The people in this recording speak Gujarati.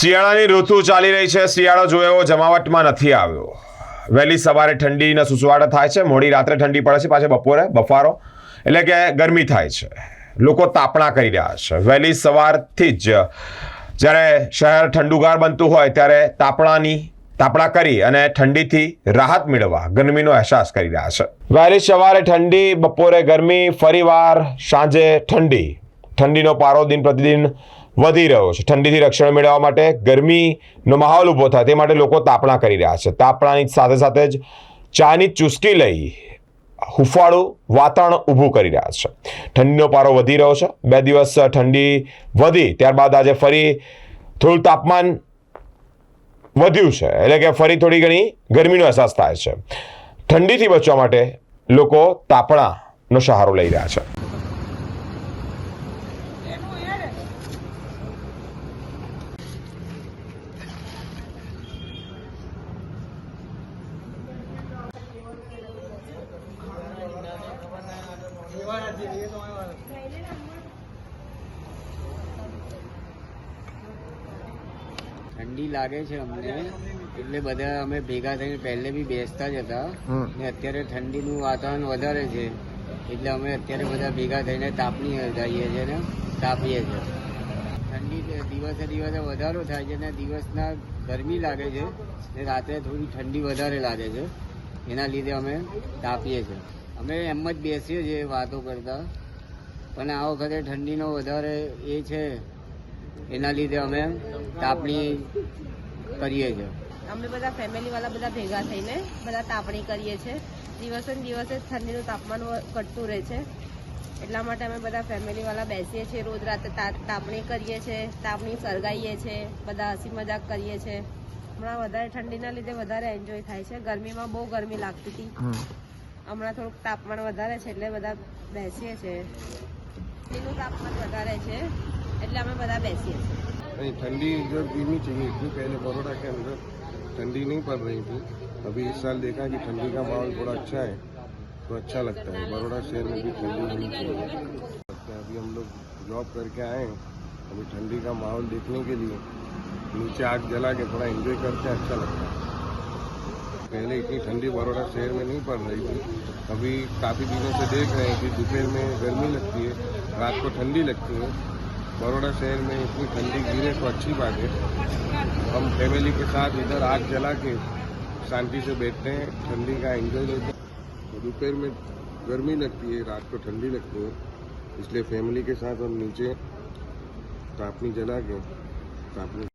શિયાળાની ઋતુ ચાલી રહી છે. શિયાળો જો એવો જમાવટમાં નથી આવ્યો. વહેલી સવારે ઠંડીના સુસવાટા થાય છે, મોડી રાત્રે ઠંડી પડે છે, પાછી બપોરે બફારો એટલે કે ગરમી થાય છે. લોકો તાપણા કરી રહ્યા છે. વહેલી સવારથી જ જ્યારે શહેર ઠંડુગાર બનતું હોય ત્યારે તાપણા કરી અને ઠંડીથી રાહત મેળવવા ગરમીનો અહેસાસ કરી રહ્યા છે. વહેલી સવારે ઠંડી, બપોરે ગરમી, ફરીવાર સાંજે ઠંડીનો પારો દિન પ્રતિદિન વધી રહ્યો છે. ઠંડીથી રક્ષણ મેળવવા માટે ગરમીનો માહોલ ઊભો થાય તે માટે લોકો તાપણા કરી રહ્યા છે. તાપણાની સાથે સાથે જ ચાની ચુસ્કી લઈ હુંફાળું વાતાવરણ ઊભું કરી રહ્યા છે. ઠંડીનો પારો વધી રહ્યો છે. 2 દિવસ ઠંડી વધી ત્યારબાદ આજે ફરી થોડું તાપમાન વધ્યું છે, એટલે કે ફરી થોડી ઘણી ગરમીનો અહેસાસ થાય છે. ઠંડીથી બચવા માટે લોકો તાપણાનો સહારો લઈ રહ્યા છે. ઠંડી લાગે છે અમને, એટલે બધા અમે ભેગા થઈને પહેલે બી બેસતા જ હતા ને અત્યારે ઠંડીનું વાતાવરણ વધારે છે એટલે અમે અત્યારે બધા ભેગા થઈને તાપણી જઈએ છીએ ને તાપીએ છીએ. ઠંડી દિવસે વધારો થાય છે ને દિવસના ગરમી લાગે છે ને રાત્રે થોડી ઠંડી વધારે લાગે છે, એના લીધે અમે તાપીએ છીએ. અમે એમ જ બેસીએ છીએ વાતો કરતા, પણ આ વખતે ઠંડીનો વધારે એ છે એના લીધે અમે તાપણી કરીએ છીએ. અમે બધા ફેમિલી વાળા બધા ભેગા થઈને બધા તાપણી કરીએ છીએ. દિવસે ને દિવસે ઠંડીનું તાપમાન ઘટતું રહે છે, એટલા માટે અમે બધા ફેમિલી વાળા બેસીએ છીએ. રોજ રાતે તાપણી કરીએ છીએ, તાપણી સળગાવીએ છીએ, બધા હસી મજાક કરીએ છીએ. હમણાં વધારે ઠંડીના લીધે વધારે એન્જોય થાય છે. ગરમીમાં બહુ ગરમી લાગતી હતી, હમણાં થોડુંક તાપમાન વધારે છે એટલે બધા બેસીએ છીએ. ઠંડીનું તાપમાન વધારે છે એટલે અમે બધા બેસીએ છીએ. नहीं, ठंडी इधर गिरनी चाहिए थी. पहले बड़ौदा के अंदर ठंडी नहीं पड़ रही थी. अभी इस साल देखा कि ठंडी का माहौल थोड़ा अच्छा है तो अच्छा लगता है. बड़ौदा शहर में भी ठंडी होनी चाहिए. अभी हम लोग जॉब करके आए हैं, अभी ठंडी का माहौल देखने के लिए नीचे आग जला के थोड़ा एंजॉय करते हैं, अच्छा लगता है. पहले इतनी ठंडी बड़ौदा शहर में नहीं पड़ रही थी. अभी काफ़ी दिनों से देख रहे हैं कि दोपहर में गर्मी लगती है, रात को ठंडी लगती है. बड़ौदा शहर में इतनी ठंडी गिरे तो अच्छी बात है. हम फैमिली के साथ इधर आग जला के शांति से बैठते हैं, ठंडी का एंजॉय लेते हैं. तो दोपहर में गर्मी लगती है, रात को ठंडी लगती है, इसलिए फैमिली के साथ हम नीचे तापनी जला के तापनी